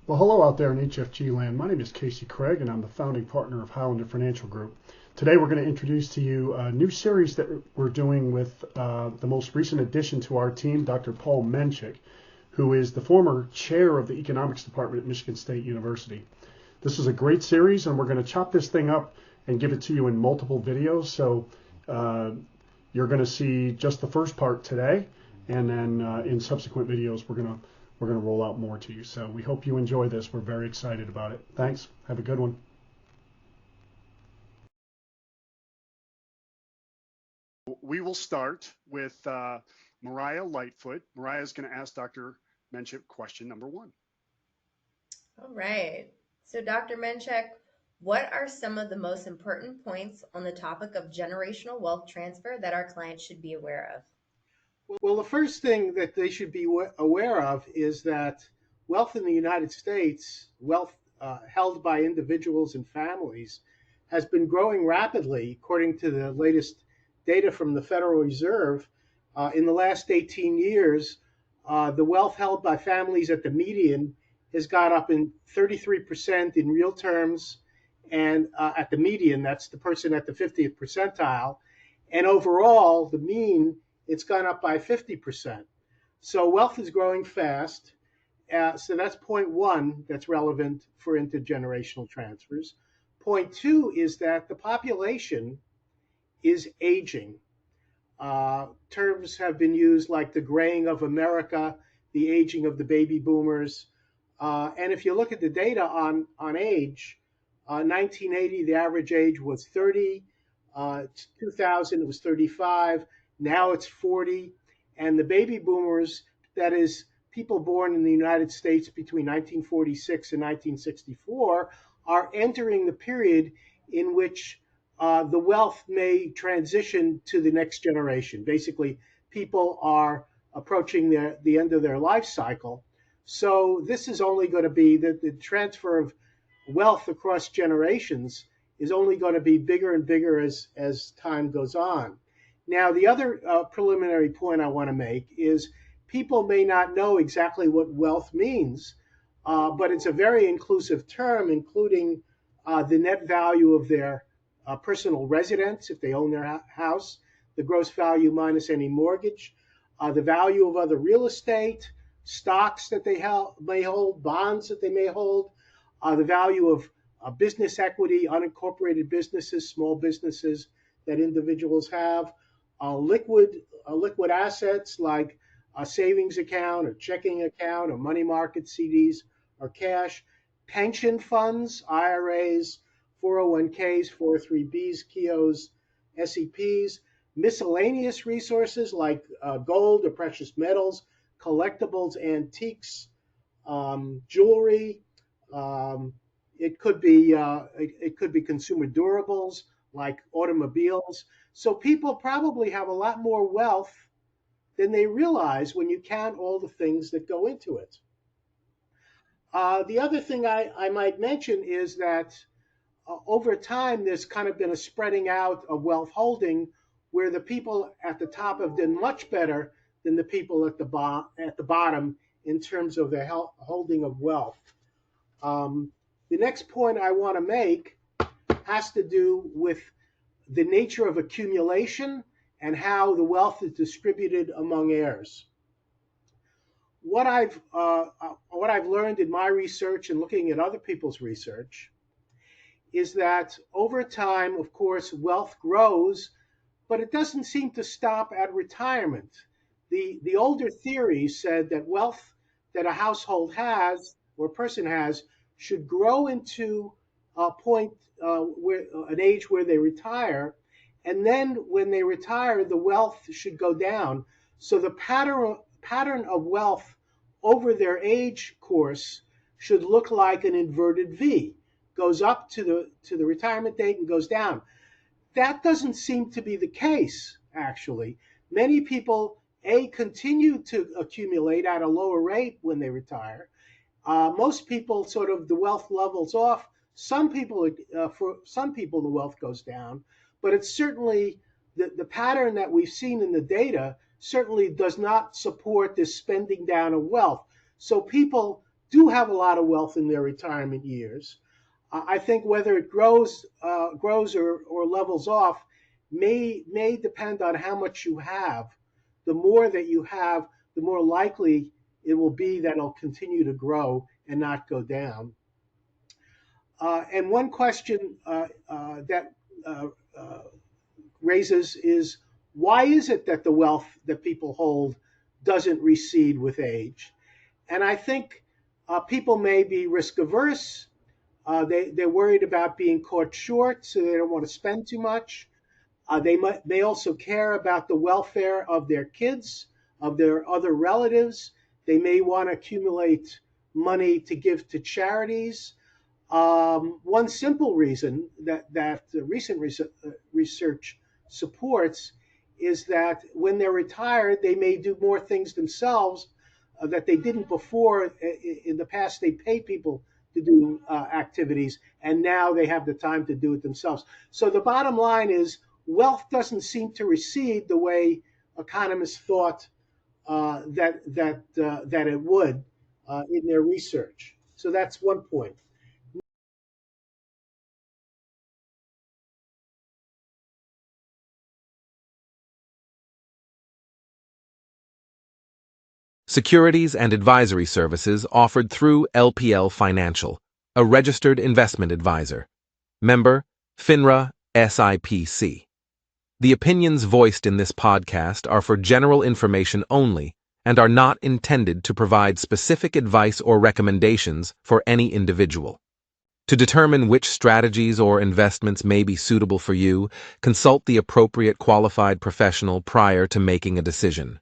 Well, hello out there in HFG land. My name is Casey Craig, and I'm the founding partner of Highlander Financial Group. Today, we're going to introduce to you a new series that we're doing with the most recent addition to our team, Dr. Paul Menchik, who is the former chair of the economics department at Michigan State University. This is a great series, and we're going to chop this thing up and give it to you in multiple videos. So you're going to see just the first part today, and then in subsequent videos, we're going to roll out more to you. So we hope you enjoy this. We're very excited about it. Thanks. Have a good one. We will start with Mariah Lightfoot. Mariah is going to ask Dr. Menchik question number one. All right. So, Dr. Menchik, what are some of the most important points on the topic of generational wealth transfer that our clients should be aware of? Well, the first thing that they should be aware of is that wealth in the United States, wealth held by individuals and families, has been growing rapidly, according to the latest data from the Federal Reserve. In the last 18 years, the wealth held by families at the median has gone up in 33% in real terms, and at the median, that's the person at the 50th percentile, and overall, the mean, it's gone up by 50%. So wealth is growing fast. So that's point one that's relevant for intergenerational transfers. Point two is that the population is aging. Terms have been used like the graying of America, the aging of the baby boomers. And if you look at the data on age, 1980, the average age was 30. 2000, it was 35. Now it's 40. And the baby boomers, that is, people born in the United States between 1946 and 1964, are entering the period in which the wealth may transition to the next generation. Basically, people are approaching the end of their life cycle. So this is only going to be the transfer of wealth across generations is only going to be bigger and bigger as time goes on. Now, the other preliminary point I want to make is people may not know exactly what wealth means, but it's a very inclusive term, including the net value of their personal residence, if they own their house, the gross value minus any mortgage, the value of other real estate, stocks that they may hold, bonds that they may hold, the value of business equity, unincorporated businesses, small businesses that individuals have, liquid assets like a savings account or checking account or money market CDs or cash, pension funds, IRAs, 401ks, 403bs, KIOs, SEPs, miscellaneous resources like gold or precious metals, collectibles, antiques, jewelry. It could be consumer durables like automobiles. So people probably have a lot more wealth than they realize when you count all the things that go into it. The other thing I might mention is that over time, there's kind of been a spreading out of wealth holding where the people at the top have done much better than the people at the bottom in terms of their holding of wealth. The next point I want to make has to do with the nature of accumulation and how the wealth is distributed among heirs. What I've learned in my research and looking at other people's research is that over time, of course, wealth grows, but it doesn't seem to stop at retirement. The older theory said that wealth that a household has or a person has should grow into a point where an age where they retire, and then when they retire, the wealth should go down. So the pattern of wealth over their age course should look like an inverted V. Goes up to the retirement date and goes down. That doesn't seem to be the case, actually. Many people, continue to accumulate at a lower rate when they retire. Most people, sort of, the wealth levels off. For some people, the wealth goes down, but it's certainly the pattern that we've seen in the data certainly does not support this spending down of wealth. So people do have a lot of wealth in their retirement years. I think whether it grows or levels off may depend on how much you have. The more that you have, the more likely it will be that it'll continue to grow and not go down. And one question that raises is, why is it that the wealth that people hold doesn't recede with age? And I think people may be risk averse. They're worried about being caught short, so they don't want to spend too much. They also care about the welfare of their kids, of their other relatives. They may want to accumulate money to give to charities. One simple reason that recent research supports is that when they're retired, they may do more things themselves that they didn't before. In the past, they pay people to do activities, and now they have the time to do it themselves. So the bottom line is, wealth doesn't seem to recede the way economists thought that it would in their research. So that's one point. Securities and advisory services offered through LPL Financial, a registered investment advisor. Member, FINRA SIPC. The opinions voiced in this podcast are for general information only and are not intended to provide specific advice or recommendations for any individual. To determine which strategies or investments may be suitable for you, consult the appropriate qualified professional prior to making a decision.